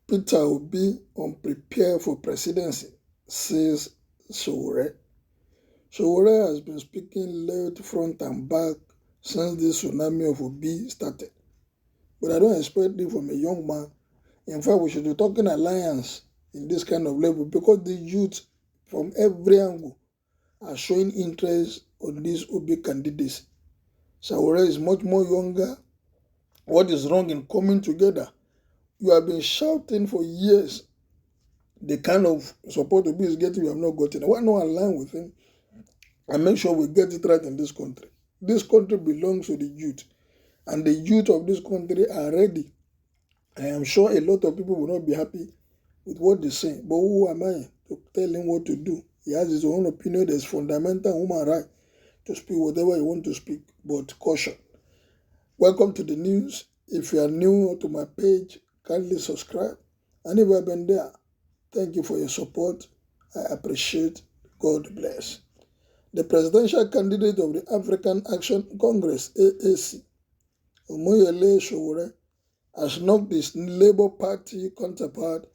Peter Obi unprepared for presidency, says Sowore. Sowore has been speaking left, front and back since this tsunami of Obi started. But I don't expect it from a young man. In fact, we should be talking alliance in this kind of level because the youth from every angle are showing interest on this Obi candidacy. Sowore is much more younger. What is wrong in coming together? You have been shouting for years the kind of support Obi is getting, you have not gotten. Why not align with him and make sure we get it right in this country? This country belongs to the youth, and the youth of this country are ready. I am sure a lot of people will not be happy with what they say, but who am I to tell him what to do? He has his own opinion. There's fundamental human right to speak whatever he wants to speak, but caution. Welcome to the news. If you are new to my page, kindly subscribe. And if you have been there, thank you for your support. I appreciate. God bless. The presidential candidate of the African Action Congress, AAC, Omoyele Sowore, has knocked his Labour Party counterpart,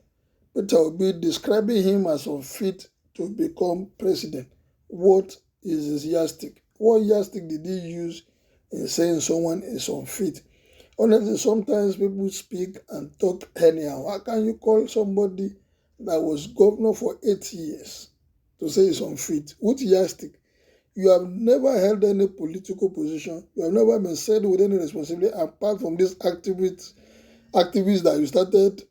Peter Obi, describing him as unfit to become president. What is his yardstick? What yardstick did he use in saying someone is unfit? Honestly, sometimes people speak and talk anyhow. How can you call somebody that was governor for 8 years to say he's unfit? What yardstick? You have never held any political position. You have never been said with any responsibility apart from this activities that you started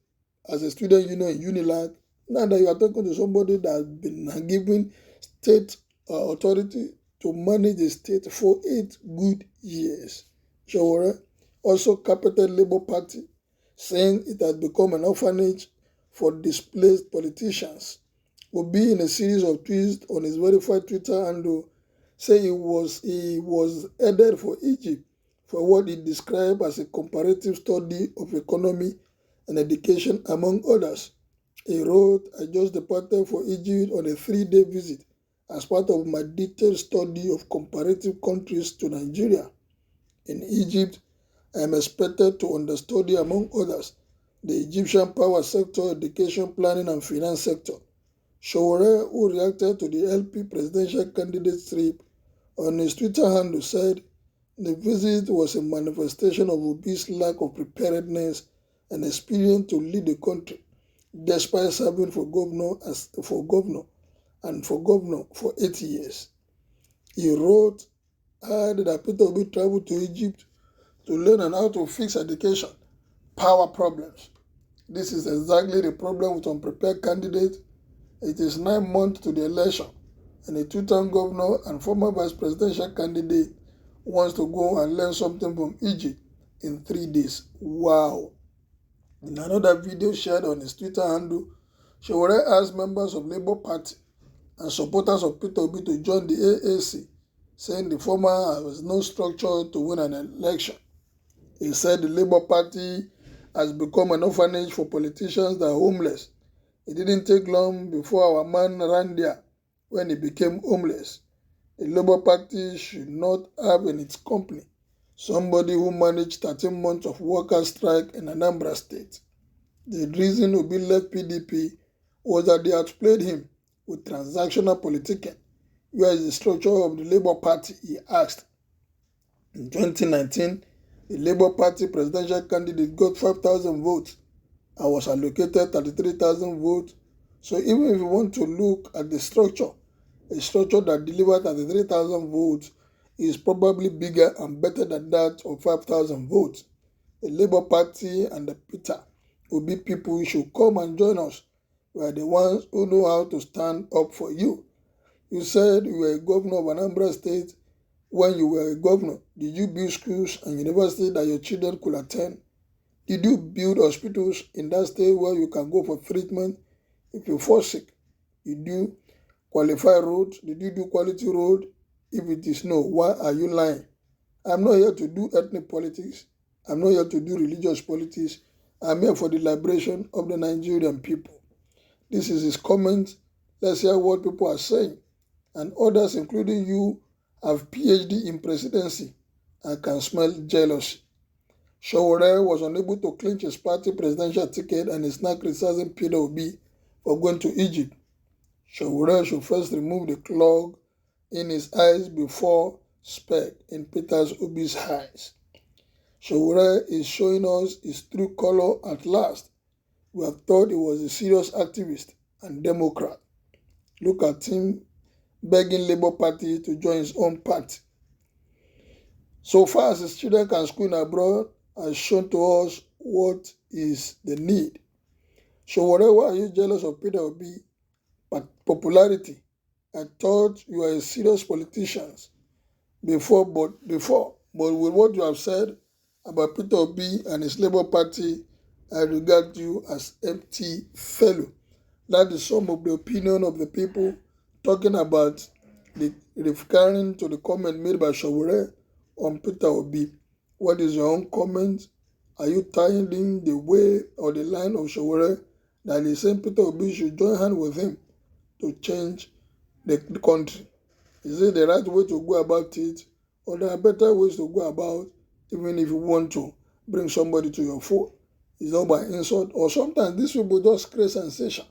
as a student union in Unilag. Now that you are talking to somebody that has been given state authority to manage the state for 8 good years. Sowore also capital Labour Party, saying it has become an orphanage for displaced politicians. Obi, in a series of tweets on his verified Twitter handle, say he was headed for Egypt for what he described as a comparative study of economy and education, among others. He wrote, "I just departed for Egypt on a 3-day visit as part of my detailed study of comparative countries to Nigeria. In Egypt, I am expected to understudy, among others, the Egyptian power sector, education, planning, and finance sector." Sowore, who reacted to the LP presidential candidate trip on his Twitter handle, said the visit was a manifestation of Obi's lack of preparedness and experience to lead the country, despite serving for governor for 8 years. He wrote, "I heard that Peter Obi traveled to Egypt to learn on how to fix education, power problems. This is exactly the problem with unprepared candidates. It is 9 months to the election, and a two-term governor and former vice presidential candidate wants to go and learn something from Egypt in 3 days. Wow." In another video shared on his Twitter handle, Sowore asked members of Labour Party and supporters of Peter Obi to join the AAC, saying the former has no structure to win an election. He said the Labour Party has become an orphanage for politicians that are homeless. It didn't take long before our man ran there when he became homeless. The Labour Party should not have in its company somebody who managed 13 months of workers' strike in Anambra State. The reason Obi left PDP was that they outplayed him with transactional politicking. Where is the structure of the Labour Party, he asked. In 2019, the Labour Party presidential candidate got 5,000 votes and was allocated 33,000 votes. So even if you want to look at the structure, a structure that delivered 33,000 votes is probably bigger and better than that of 5,000 votes. The Labour Party and the Peter Obi people should come and join us. We are the ones who know how to stand up for you. You said you were a governor of Anambra State. When you were a governor, did you build schools and universities that your children could attend? Did you build hospitals in that state where you can go for treatment if you fall sick? Did you qualify roads? Did you do quality road? If it is no, why are you lying? I'm not here to do ethnic politics. I'm not here to do religious politics. I'm here for the liberation of the Nigerian people. This is his comment. Let's hear what people are saying. And others, including you, have PhD in presidency and can smell jealousy. Sowore was unable to clinch his party presidential ticket and is now criticizing Peter Obi for going to Egypt. Sowore should first remove the clog in his eyes before speck in Peter Obi's eyes. Sowore is showing us his true color at last. We have thought he was a serious activist and Democrat. Look at him begging Labour Party to join his own party. So far as his children can school abroad, has shown to us what is the need. Sowore, why are you jealous of Peter Obi popularity? I thought you are a serious politician before, but with what you have said about Peter Obi and his Labour Party, I regard you as empty fellow. That is some of the opinion of the people talking about referring to the comment made by Sowore on Peter Obi. What is your own comment? Are you tying in the way or the line of Sowore that is saying Peter Obi should join hands with him to change the country? Is it the right way to go about it, or there are better ways to go about even if you want to bring somebody to your fold? It's not by insult, or sometimes these people just create sensation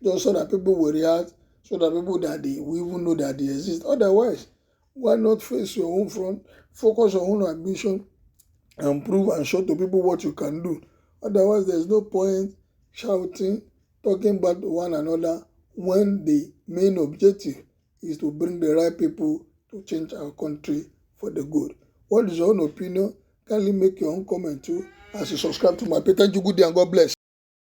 just so that people will react, so that people that they will even know that they exist. Otherwise, why not face your own front, focus on your own ambition, and prove and show to people what you can do? Otherwise, there's no point shouting, talking about one another when the main objective is to bring the right people to change our country for the good. What is your own opinion? Kindly make your own comment too as you subscribe to my page. Thank you, good day, and God bless.